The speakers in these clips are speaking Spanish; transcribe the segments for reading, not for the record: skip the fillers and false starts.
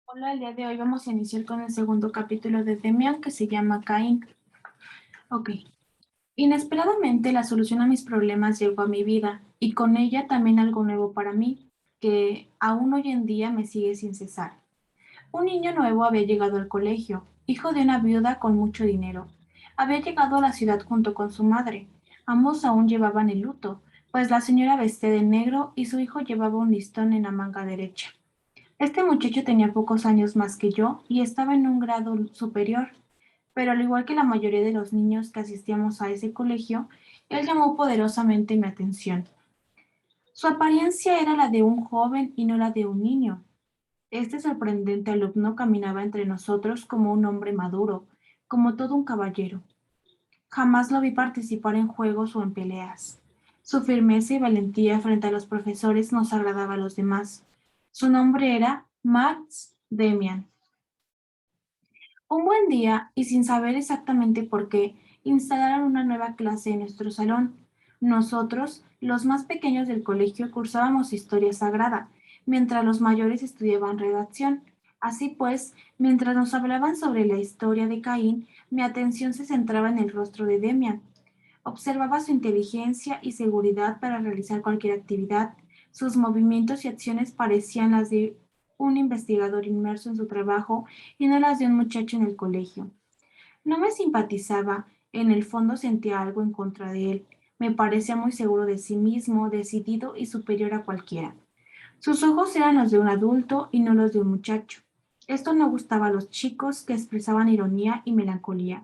Hola, el día de hoy vamos a iniciar con el segundo capítulo de Demian que se llama Caín. Ok. Inesperadamente la solución a mis problemas llegó a mi vida y con ella también algo nuevo para mí, que aún hoy en día me sigue sin cesar. Un niño nuevo había llegado al colegio, hijo de una viuda con mucho dinero. Había llegado a la ciudad junto con su madre. Ambos aún llevaban el luto, pues la señora vestía de negro y su hijo llevaba un listón en la manga derecha. Este muchacho tenía pocos años más que yo y estaba en un grado superior, pero al igual que la mayoría de los niños que asistíamos a ese colegio, él llamó poderosamente mi atención. Su apariencia era la de un joven y no la de un niño. Este sorprendente alumno caminaba entre nosotros como un hombre maduro, como todo un caballero. Jamás lo vi participar en juegos o en peleas. Su firmeza y valentía frente a los profesores nos agradaba a los demás. Su nombre era Max Demian. Un buen día, y sin saber exactamente por qué, instalaron una nueva clase en nuestro salón. Nosotros, los más pequeños del colegio, cursábamos historia sagrada, mientras los mayores estudiaban redacción. Así pues, mientras nos hablaban sobre la historia de Caín, mi atención se centraba en el rostro de Demian. Observaba su inteligencia y seguridad para realizar cualquier actividad. Sus movimientos y acciones parecían las de un investigador inmerso en su trabajo y no las de un muchacho en el colegio. No me simpatizaba, en el fondo sentía algo en contra de él. Me parecía muy seguro de sí mismo, decidido y superior a cualquiera. Sus ojos eran los de un adulto y no los de un muchacho. Esto no gustaba a los chicos que expresaban ironía y melancolía.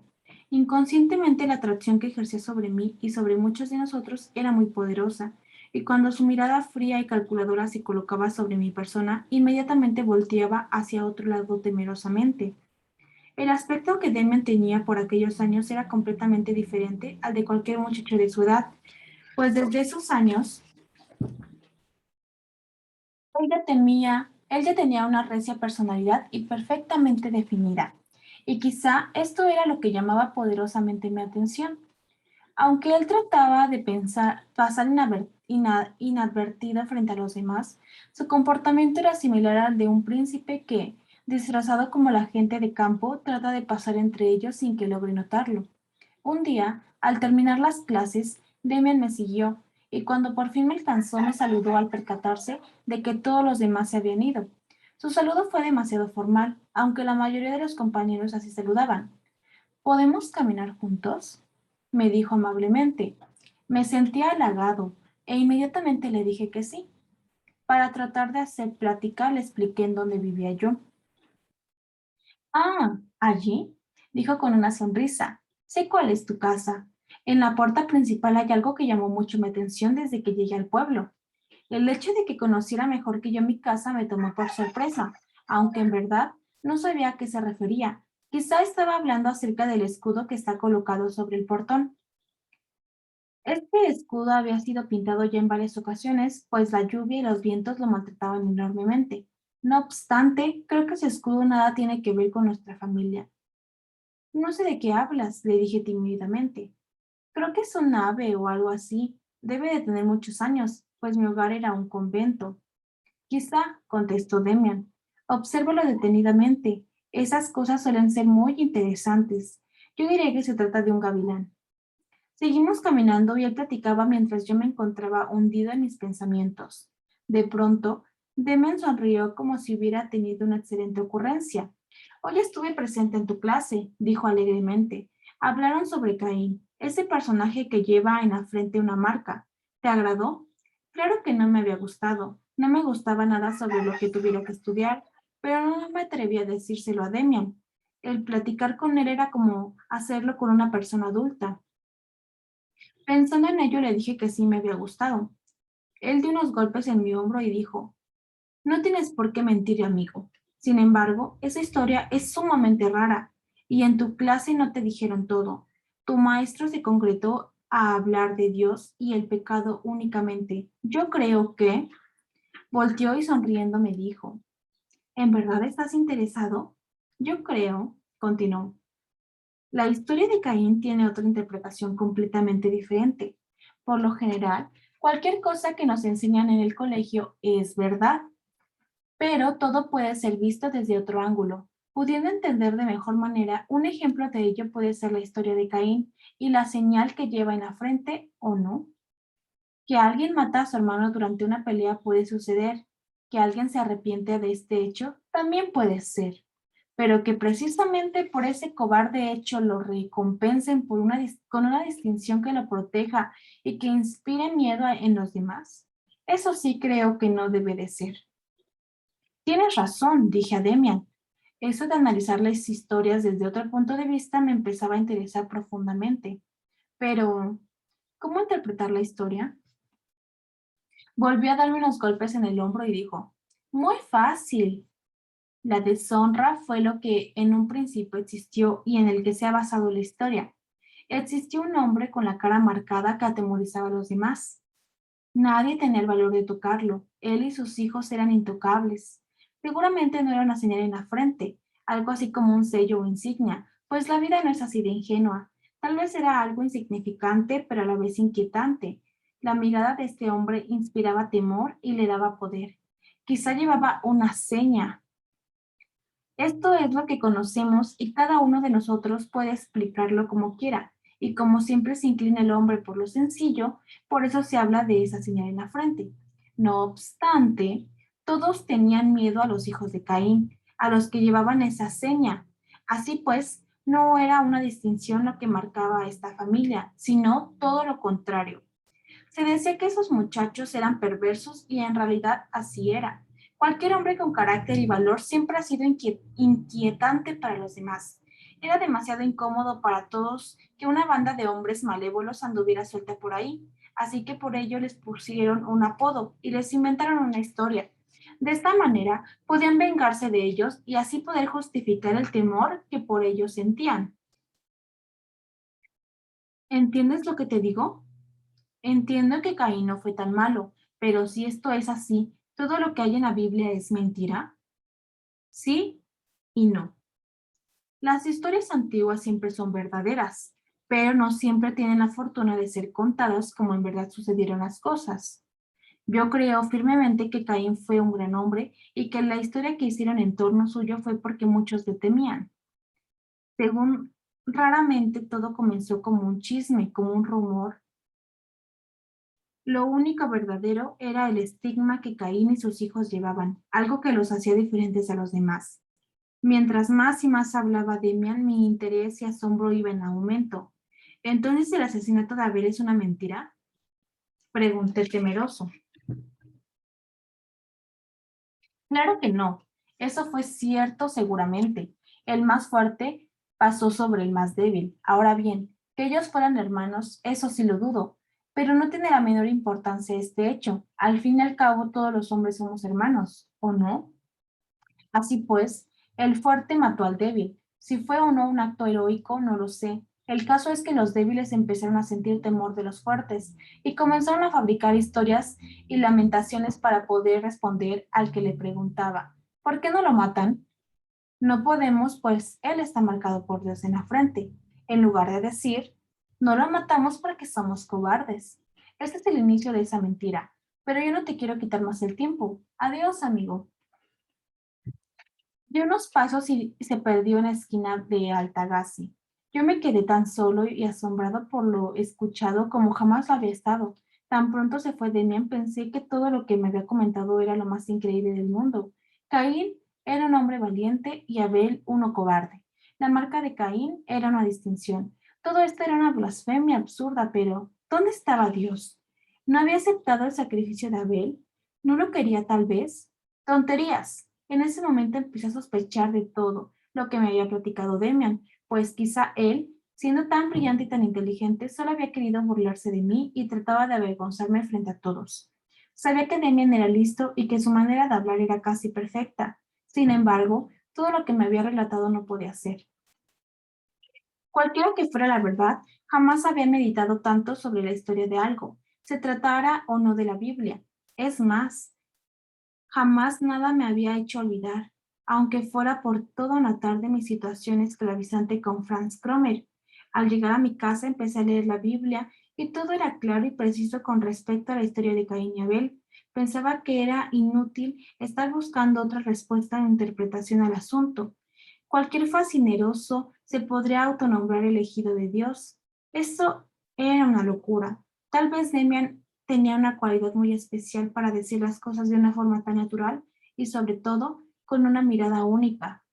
Inconscientemente la atracción que ejercía sobre mí y sobre muchos de nosotros era muy poderosa, y cuando su mirada fría y calculadora se colocaba sobre mi persona, inmediatamente volteaba hacia otro lado temerosamente. El aspecto que Demian tenía por aquellos años era completamente diferente al de cualquier muchacho de su edad, pues desde esos años él ya tenía una recia personalidad y perfectamente definida, y quizá esto era lo que llamaba poderosamente mi atención. Aunque él trataba de pasar inadvertido frente a los demás, su comportamiento era similar al de un príncipe que, disfrazado como la gente de campo, trata de pasar entre ellos sin que logre notarlo. Un día, al terminar las clases, Demian me siguió, y cuando por fin me alcanzó me saludó al percatarse de que todos los demás se habían ido. Su saludo fue demasiado formal, aunque la mayoría de los compañeros así saludaban. ¿Podemos caminar juntos?, me dijo amablemente. Me sentí halagado e inmediatamente le dije que sí. Para tratar de hacer plática le expliqué en dónde vivía yo. Ah, allí, dijo con una sonrisa. Sé cuál es tu casa. En la puerta principal hay algo que llamó mucho mi atención desde que llegué al pueblo. El hecho de que conociera mejor que yo mi casa me tomó por sorpresa, aunque en verdad no sabía a qué se refería. Quizá estaba hablando acerca del escudo que está colocado sobre el portón. Este escudo había sido pintado ya en varias ocasiones, pues la lluvia y los vientos lo maltrataban enormemente. No obstante, creo que ese escudo nada tiene que ver con nuestra familia. No sé de qué hablas, le dije tímidamente. Creo que es un ave o algo así. Debe de tener muchos años, pues mi hogar era un convento. Quizá, contestó Demian. Obsérvalo detenidamente. Esas cosas suelen ser muy interesantes. Yo diría que se trata de un gavilán. Seguimos caminando y él platicaba mientras yo me encontraba hundido en mis pensamientos. De pronto, Demian sonrió como si hubiera tenido una excelente ocurrencia. Hoy estuve presente en tu clase, dijo alegremente. Hablaron sobre Caín, ese personaje que lleva en la frente una marca. ¿Te agradó? Claro que no me había gustado. No me gustaba nada sobre lo que tuviera que estudiar, pero no me atreví a decírselo a Demian. El platicar con él era como hacerlo con una persona adulta. Pensando en ello le dije que sí me había gustado. Él dio unos golpes en mi hombro y dijo, no tienes por qué mentir, amigo. Sin embargo, esa historia es sumamente rara y en tu clase no te dijeron todo. Tu maestro se concretó a hablar de Dios y el pecado únicamente. Yo creo que... Volteó y sonriendo me dijo, ¿en verdad estás interesado? Yo creo, continuó. La historia de Caín tiene otra interpretación completamente diferente. Por lo general, cualquier cosa que nos enseñan en el colegio es verdad, pero todo puede ser visto desde otro ángulo. Pudiendo entender de mejor manera, un ejemplo de ello puede ser la historia de Caín y la señal que lleva en la frente o no. Que alguien mata a su hermano durante una pelea puede suceder. Que alguien se arrepiente de este hecho también puede ser. Pero que precisamente por ese cobarde hecho lo recompensen con una distinción que lo proteja y que inspire miedo en los demás. Eso sí creo que no debe de ser. Tienes razón, dije a Demian. Eso de analizar las historias desde otro punto de vista me empezaba a interesar profundamente. Pero, ¿cómo interpretar la historia? Volvió a darme unos golpes en el hombro y dijo, muy fácil. La deshonra fue lo que en un principio existió y en el que se ha basado la historia. Existió un hombre con la cara marcada que atemorizaba a los demás. Nadie tenía el valor de tocarlo. Él y sus hijos eran intocables. Seguramente no era una señal en la frente, algo así como un sello o insignia, pues la vida no es así de ingenua. Tal vez era algo insignificante, pero a la vez inquietante. La mirada de este hombre inspiraba temor y le daba poder. Quizá llevaba una seña. Esto es lo que conocemos y cada uno de nosotros puede explicarlo como quiera. Y como siempre se inclina el hombre por lo sencillo, por eso se habla de esa señal en la frente. No obstante, todos tenían miedo a los hijos de Caín, a los que llevaban esa seña. Así pues, no era una distinción lo que marcaba a esta familia, sino todo lo contrario. Se decía que esos muchachos eran perversos y en realidad así era. Cualquier hombre con carácter y valor siempre ha sido inquietante para los demás. Era demasiado incómodo para todos que una banda de hombres malévolos anduviera suelta por ahí, así que por ello les pusieron un apodo y les inventaron una historia. De esta manera podían vengarse de ellos y así poder justificar el temor que por ellos sentían. ¿Entiendes lo que te digo? Entiendo que Caín no fue tan malo, pero si esto es así, ¿todo lo que hay en la Biblia es mentira? Sí y no. Las historias antiguas siempre son verdaderas, pero no siempre tienen la fortuna de ser contadas como en verdad sucedieron las cosas. Yo creo firmemente que Caín fue un gran hombre y que la historia que hicieron en torno suyo fue porque muchos le temían. Según raramente todo comenzó como un chisme, como un rumor. Lo único verdadero era el estigma que Caín y sus hijos llevaban, algo que los hacía diferentes a los demás. Mientras más y más hablaba Demian, mi interés y asombro iba en aumento. ¿Entonces el asesinato de Abel es una mentira? Pregunté temeroso. Claro que no. Eso fue cierto seguramente. El más fuerte pasó sobre el más débil. Ahora bien, que ellos fueran hermanos, eso sí lo dudo, pero no tiene la menor importancia este hecho. Al fin y al cabo, todos los hombres somos hermanos, ¿o no? Así pues, el fuerte mató al débil. Si fue o no un acto heroico, no lo sé. El caso es que los débiles empezaron a sentir temor de los fuertes y comenzaron a fabricar historias y lamentaciones para poder responder al que le preguntaba, ¿por qué no lo matan? No podemos, pues él está marcado por Dios en la frente, en lugar de decir, no lo matamos porque somos cobardes. Este es el inicio de esa mentira, pero yo no te quiero quitar más el tiempo. Adiós, amigo. Dio unos pasos y se perdió en la esquina de Altagassi. Yo me quedé tan solo y asombrado por lo escuchado como jamás lo había estado. Tan pronto se fue Demian, pensé que todo lo que me había comentado era lo más increíble del mundo. Caín era un hombre valiente y Abel uno cobarde. La marca de Caín era una distinción. Todo esto era una blasfemia absurda, pero ¿dónde estaba Dios? ¿No había aceptado el sacrificio de Abel? ¿No lo quería tal vez? Tonterías. En ese momento empecé a sospechar de todo lo que me había platicado Demian, pues quizá él, siendo tan brillante y tan inteligente, solo había querido burlarse de mí y trataba de avergonzarme frente a todos. Sabía que Demian era listo y que su manera de hablar era casi perfecta. Sin embargo, todo lo que me había relatado no podía ser. Cualquiera que fuera la verdad, jamás había meditado tanto sobre la historia de algo, se tratara o no de la Biblia. Es más, jamás nada me había hecho olvidar, aunque fuera por toda una tarde, mi situación esclavizante con Franz Cromer. Al llegar a mi casa empecé a leer la Biblia y todo era claro y preciso con respecto a la historia de Caín y Abel, Pensaba que era inútil estar buscando otra respuesta o interpretación al asunto. Cualquier fascineroso se podría autonombrar elegido de Dios. Eso era una locura. Tal vez Demian tenía una cualidad muy especial para decir las cosas de una forma tan natural y sobre todo con una mirada única.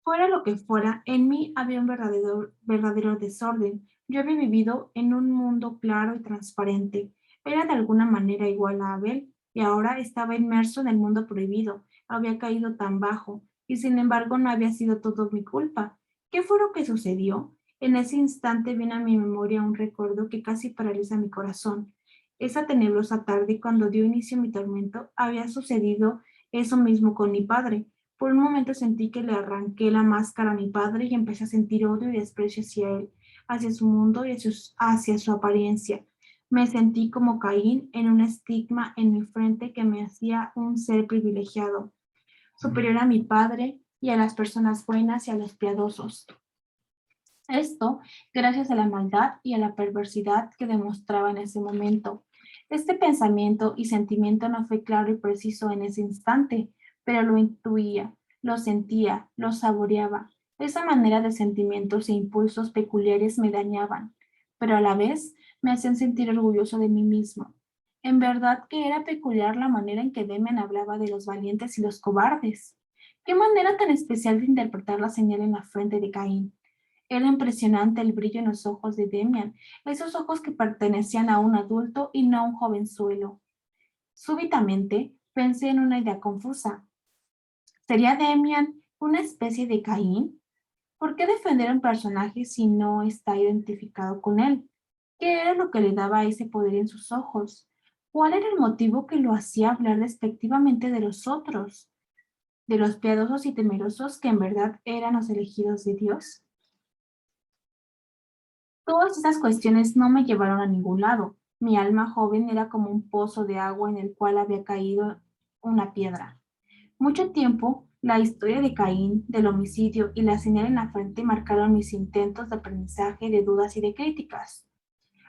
Fuera lo que fuera, en mí había un verdadero desorden. Yo había vivido en un mundo claro y transparente. Era de alguna manera igual a Abel, y ahora estaba inmerso en el mundo prohibido. Había caído tan bajo, y sin embargo no había sido todo mi culpa. ¿Qué fue lo que sucedió? En ese instante viene a mi memoria un recuerdo que casi paraliza mi corazón. Esa tenebrosa tarde, cuando dio inicio mi tormento, había sucedido eso mismo con mi padre. Por un momento sentí que le arranqué la máscara a mi padre y empecé a sentir odio y desprecio hacia él, hacia su mundo y hacia su apariencia. Me sentí como Caín en un estigma en mi frente que me hacía un ser privilegiado, superior a mi padre y a las personas buenas y a los piadosos. Esto gracias a la maldad y a la perversidad que demostraba en ese momento. Este pensamiento y sentimiento no fue claro y preciso en ese instante, pero lo intuía, lo sentía, lo saboreaba. Esa manera de sentimientos e impulsos peculiares me dañaban, pero a la vez me hacían sentir orgulloso de mí mismo. En verdad que era peculiar la manera en que Demian hablaba de los valientes y los cobardes. Qué manera tan especial de interpretar la señal en la frente de Caín. Era impresionante el brillo en los ojos de Demian, esos ojos que pertenecían a un adulto y no a un jovenzuelo. Súbitamente pensé en una idea confusa. ¿Sería Demian una especie de Caín? ¿Por qué defender a un personaje si no está identificado con él? ¿Qué era lo que le daba ese poder en sus ojos? ¿Cuál era el motivo que lo hacía hablar despectivamente de los otros, de los piadosos y temerosos que en verdad eran los elegidos de Dios? Todas esas cuestiones no me llevaron a ningún lado. Mi alma joven era como un pozo de agua en el cual había caído una piedra. Mucho tiempo, la historia de Caín, del homicidio y la señal en la frente marcaron mis intentos de aprendizaje, de dudas y de críticas.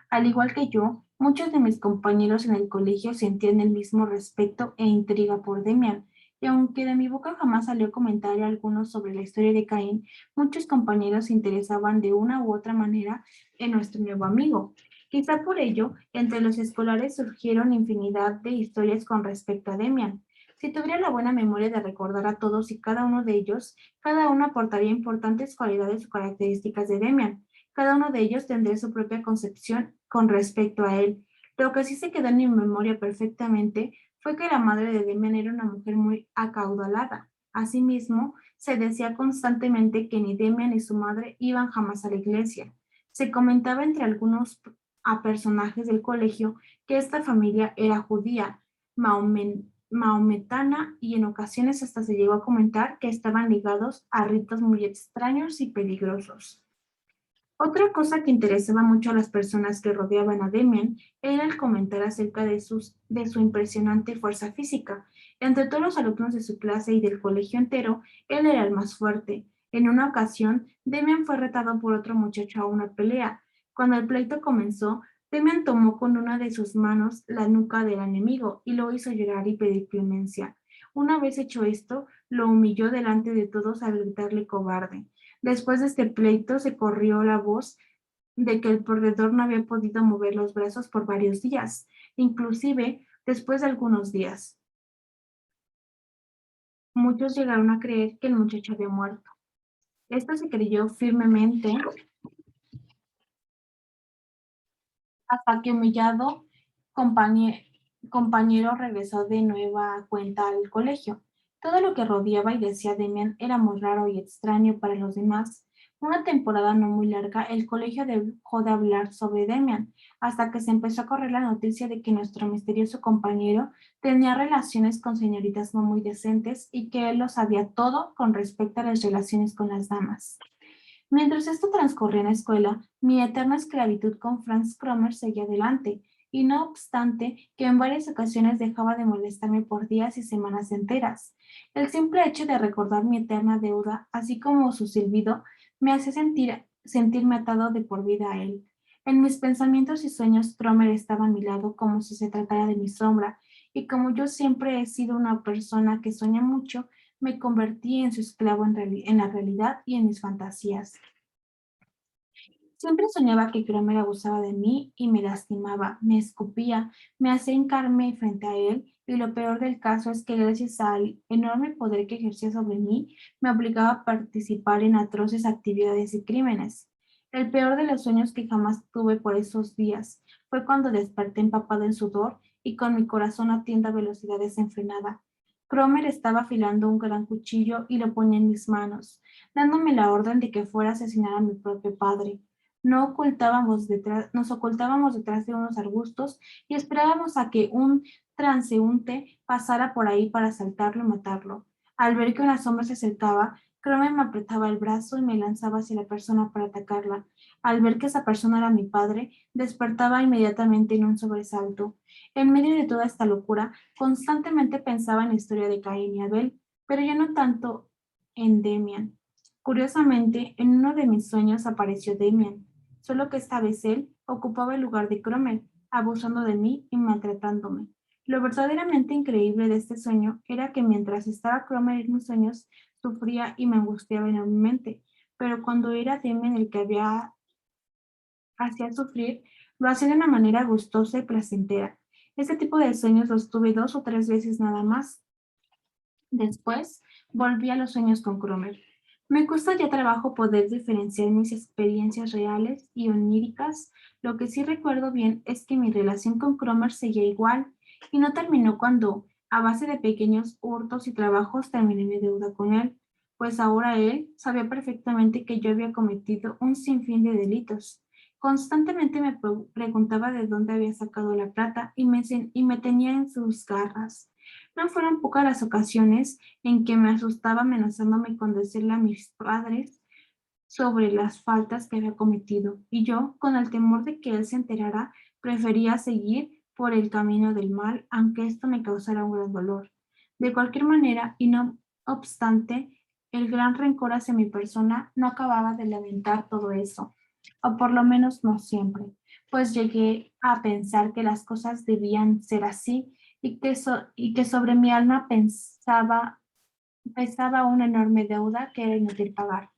Al igual que yo, muchos de mis compañeros en el colegio sentían el mismo respeto e intriga por Demian, y aunque de mi boca jamás salió comentario alguno sobre la historia de Caín, muchos compañeros se interesaban de una u otra manera en nuestro nuevo amigo. Quizá por ello, entre los escolares surgieron infinidad de historias con respecto a Demian. Si tuviera la buena memoria de recordar a todos y cada uno de ellos, cada uno aportaría importantes cualidades o características de Demian. Cada uno de ellos tendría su propia concepción con respecto a él. Lo que sí se quedó en mi memoria perfectamente fue que la madre de Demian era una mujer muy acaudalada. Asimismo, se decía constantemente que ni Demian ni su madre iban jamás a la iglesia. Se comentaba entre algunos personajes del colegio que esta familia era judía, maometana y en ocasiones hasta se llegó a comentar que estaban ligados a ritos muy extraños y peligrosos. Otra cosa que interesaba mucho a las personas que rodeaban a Demian era el comentar acerca de su impresionante fuerza física. Entre todos los alumnos de su clase y del colegio entero, él era el más fuerte. En una ocasión, Demian fue retado por otro muchacho a una pelea. Cuando el pleito comenzó, Demian tomó con una de sus manos la nuca del enemigo y lo hizo llorar y pedir clemencia. Una vez hecho esto, lo humilló delante de todos al gritarle cobarde. Después de este pleito se corrió la voz de que el perdedor no había podido mover los brazos por varios días, inclusive después de algunos días. Muchos llegaron a creer que el muchacho había muerto. Esto se creyó firmemente hasta que humillado compañe- compañero regresó de nueva cuenta al colegio. Todo lo que rodeaba y decía Demian era muy raro y extraño para los demás. Una temporada no muy larga, el colegio dejó de hablar sobre Demian, hasta que se empezó a correr la noticia de que nuestro misterioso compañero tenía relaciones con señoritas no muy decentes y que él lo sabía todo con respecto a las relaciones con las damas. Mientras esto transcurría en la escuela, mi eterna esclavitud con Franz Cromer seguía adelante, y no obstante que en varias ocasiones dejaba de molestarme por días y semanas enteras. El simple hecho de recordar mi eterna deuda, así como su silbido, me hacía sentirme atado de por vida a él. En mis pensamientos y sueños, Cromer estaba a mi lado como si se tratara de mi sombra, y como yo siempre he sido una persona que sueña mucho, me convertí en su esclavo en la realidad y en mis fantasías. Siempre soñaba que Cromer abusaba de mí y me lastimaba, me escupía, me hacía hincarme frente a él, y lo peor del caso es que gracias al enorme poder que ejercía sobre mí, me obligaba a participar en atroces actividades y crímenes. El peor de los sueños que jamás tuve por esos días fue cuando desperté empapado en sudor y con mi corazón latiendo a velocidad desenfrenada. Cromer estaba afilando un gran cuchillo y lo ponía en mis manos, dándome la orden de que fuera a asesinar a mi propio padre. Nos ocultábamos detrás de unos arbustos y esperábamos a que un transeúnte pasara por ahí para asaltarlo y matarlo. Al ver que una sombra se acercaba, Cromer me apretaba el brazo y me lanzaba hacia la persona para atacarla. Al ver que esa persona era mi padre, despertaba inmediatamente en un sobresalto. En medio de toda esta locura, constantemente pensaba en la historia de Caín y Abel, pero ya no tanto en Demian. Curiosamente, en uno de mis sueños apareció Demian, solo que esta vez él ocupaba el lugar de Cromer, abusando de mí y maltratándome. Lo verdaderamente increíble de este sueño era que mientras estaba Cromer en mis sueños, sufría y me angustiaba enormemente, pero cuando era Demian el que hacía sufrir, lo hacía de una manera gustosa y placentera. Este tipo de sueños los tuve 2 o 3 veces nada más. Después volví a los sueños con Cromer. Me cuesta ya trabajo poder diferenciar mis experiencias reales y oníricas. Lo que sí recuerdo bien es que mi relación con Cromer seguía igual y no terminó cuando, a base de pequeños hurtos y trabajos, terminé mi deuda con él, pues ahora él sabía perfectamente que yo había cometido un sinfín de delitos. Constantemente me preguntaba de dónde había sacado la plata y me tenía en sus garras. No fueron pocas las ocasiones en que me asustaba amenazándome con decirle a mis padres sobre las faltas que había cometido, y yo, con el temor de que él se enterara, prefería seguir por el camino del mal, aunque esto me causara un gran dolor. De cualquier manera, y no obstante, el gran rencor hacia mi persona no acababa de lamentar todo eso, o por lo menos no siempre, pues llegué a pensar que las cosas debían ser así y que sobre mi alma pesaba una enorme deuda que era inútil pagar.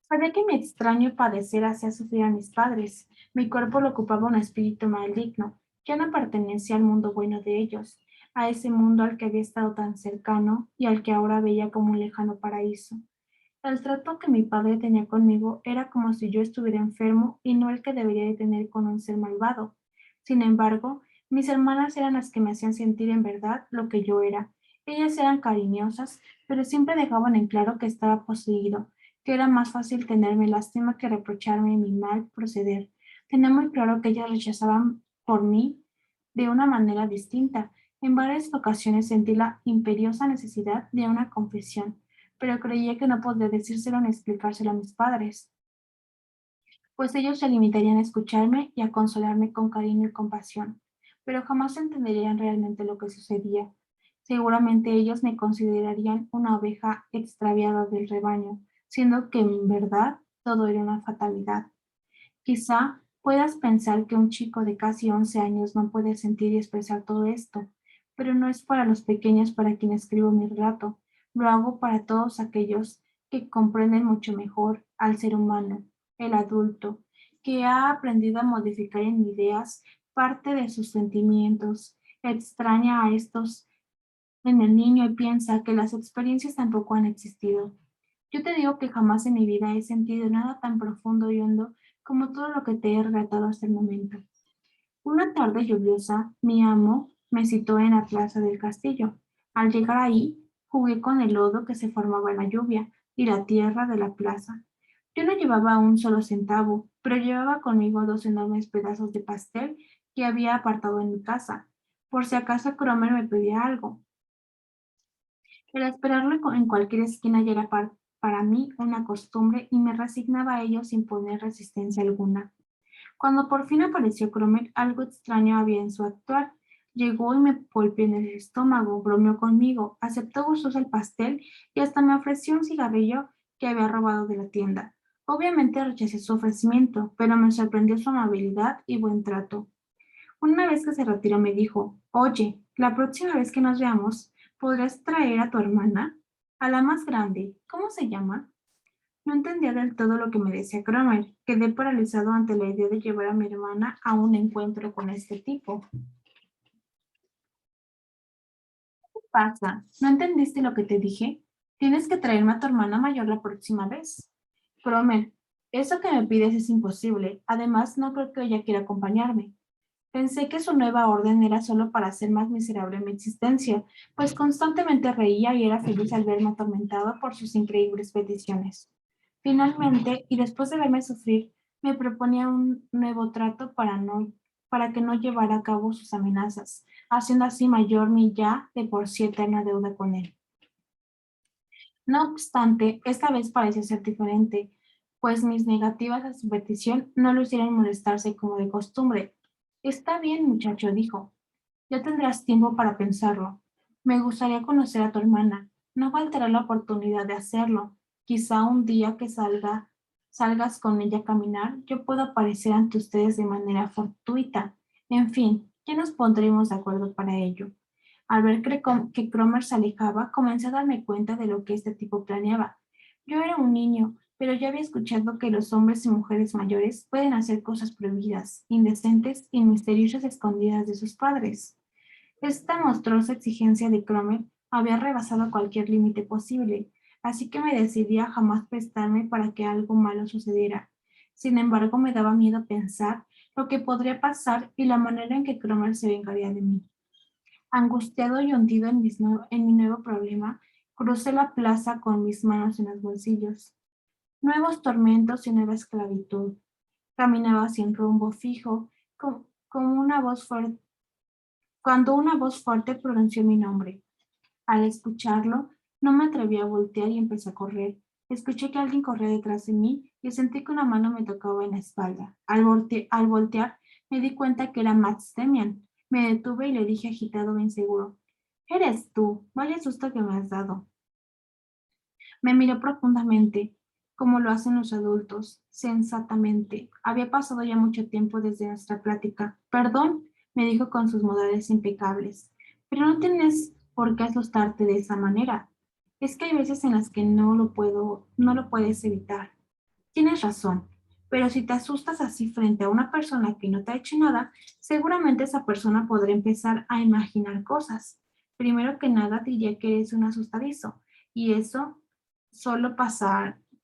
Sabía que mi extraño padecer hacía sufrir a mis padres. Mi cuerpo lo ocupaba un espíritu maligno. Ya no pertenecía al mundo bueno de ellos, a ese mundo al que había estado tan cercano y al que ahora veía como un lejano paraíso. El trato que mi padre tenía conmigo era como si yo estuviera enfermo y no el que debería de tener con un ser malvado. Sin embargo, mis hermanas eran las que me hacían sentir en verdad lo que yo era. Ellas eran cariñosas, pero siempre dejaban en claro que estaba poseído, que era más fácil tenerme lástima que reprocharme mi mal proceder. Tenía muy claro que ellas rechazaban por mí de una manera distinta. En varias ocasiones sentí la imperiosa necesidad de una confesión, pero creía que no podía decírselo ni explicárselo a mis padres, pues ellos se limitarían a escucharme y a consolarme con cariño y compasión, pero jamás entenderían realmente lo que sucedía. Seguramente ellos me considerarían una oveja extraviada del rebaño, siendo que en verdad todo era una fatalidad. Quizá puedas pensar que un chico de casi 11 años no puede sentir y expresar todo esto, pero no es para los pequeños para quien escribo mi relato. Lo hago para todos aquellos que comprenden mucho mejor al ser humano, el adulto, que ha aprendido a modificar en ideas parte de sus sentimientos, extraña a estos en el niño y piensa que las experiencias tampoco han existido. Yo te digo que jamás en mi vida he sentido nada tan profundo y hondo como todo lo que te he relatado hasta el momento. Una tarde lluviosa, mi amo me citó en la plaza del castillo. Al llegar ahí, jugué con el lodo que se formaba en la lluvia y la tierra de la plaza. Yo no llevaba un solo centavo, pero llevaba conmigo 2 enormes pedazos de pastel que había apartado en mi casa, por si acaso Cromer me pedía algo. El esperarlo en cualquier esquina ya era para mí una costumbre y me resignaba a ello sin poner resistencia alguna. Cuando por fin apareció Cromer, algo extraño había en su actuar. Llegó y me golpeó en el estómago, bromeó conmigo, aceptó gustoso el pastel y hasta me ofreció un cigarrillo que había robado de la tienda. Obviamente rechacé su ofrecimiento, pero me sorprendió su amabilidad y buen trato. Una vez que se retiró me dijo, oye, la próxima vez que nos veamos, ¿podrás traer a tu hermana? A la más grande. ¿Cómo se llama? No entendía del todo lo que me decía Cromer. Quedé paralizado ante la idea de llevar a mi hermana a un encuentro con este tipo. ¿Qué pasa? ¿No entendiste lo que te dije? Tienes que traerme a tu hermana mayor la próxima vez. Cromer, eso que me pides es imposible. Además, no creo que ella quiera acompañarme. Pensé que su nueva orden era solo para hacer más miserable mi existencia, pues constantemente reía y era feliz al verme atormentado por sus increíbles peticiones. Finalmente, y después de verme sufrir, me proponía un nuevo trato para que no llevara a cabo sus amenazas, haciendo así mayor mi ya de por sí eterna deuda con él. No obstante, esta vez parecía ser diferente, pues mis negativas a su petición no lo hicieron molestarse como de costumbre. Está bien, muchacho, dijo. Ya tendrás tiempo para pensarlo. Me gustaría conocer a tu hermana. No faltará la oportunidad de hacerlo. Quizá un día que salgas con ella a caminar, yo pueda aparecer ante ustedes de manera fortuita. En fin, ya nos pondremos de acuerdo para ello. Al ver que Cromer se alejaba, comencé a darme cuenta de lo que este tipo planeaba. Yo era un niño, pero ya había escuchado que los hombres y mujeres mayores pueden hacer cosas prohibidas, indecentes y misteriosas escondidas de sus padres. Esta monstruosa exigencia de Cromer había rebasado cualquier límite posible, así que me decidí a jamás prestarme para que algo malo sucediera. Sin embargo, me daba miedo pensar lo que podría pasar y la manera en que Cromer se vengaría de mí. Angustiado y hundido en mi nuevo problema, crucé la plaza con mis manos en los bolsillos. Nuevos tormentos y nueva esclavitud. Caminaba sin rumbo fijo, como una voz fuerte, cuando una voz fuerte pronunció mi nombre. Al escucharlo, no me atreví a voltear y empecé a correr. Escuché que alguien corría detrás de mí y sentí que una mano me tocaba en la espalda. Al voltear, me di cuenta que era Max Demian. Me detuve y le dije agitado e inseguro, «Eres tú, vaya susto que me has dado». Me miró profundamente, como lo hacen los adultos, sensatamente. Había pasado ya mucho tiempo desde nuestra plática. «Perdón», me dijo con sus modales impecables, «pero no tienes por qué asustarte de esa manera. Es que hay veces en las que no lo puedes evitar. Tienes razón, pero si te asustas así frente a una persona que no te ha hecho nada, seguramente esa persona podrá empezar a imaginar cosas. Primero que nada diría que eres un asustadizo, y eso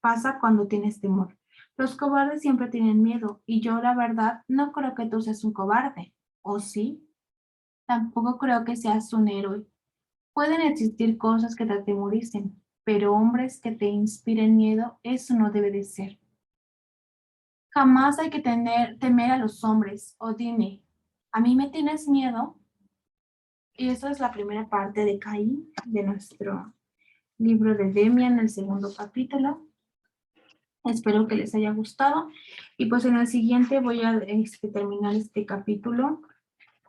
pasa cuando tienes temor. Los cobardes siempre tienen miedo, y yo, la verdad, no creo que tú seas un cobarde. ¿O sí? Tampoco creo que seas un héroe. Pueden existir cosas que te atemoricen, pero hombres que te inspiren miedo, eso no debe de ser. Jamás hay que temer a los hombres. O dime, ¿a mí me tienes miedo? Y esa es la primera parte de Caín, de nuestro libro de Demian, el segundo capítulo. Espero que les haya gustado. Y pues en el siguiente voy a terminar este capítulo.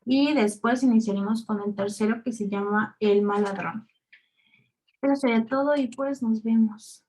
Y después iniciaremos con el tercero que se llama El Mal Ladrón. Eso sería todo y pues nos vemos.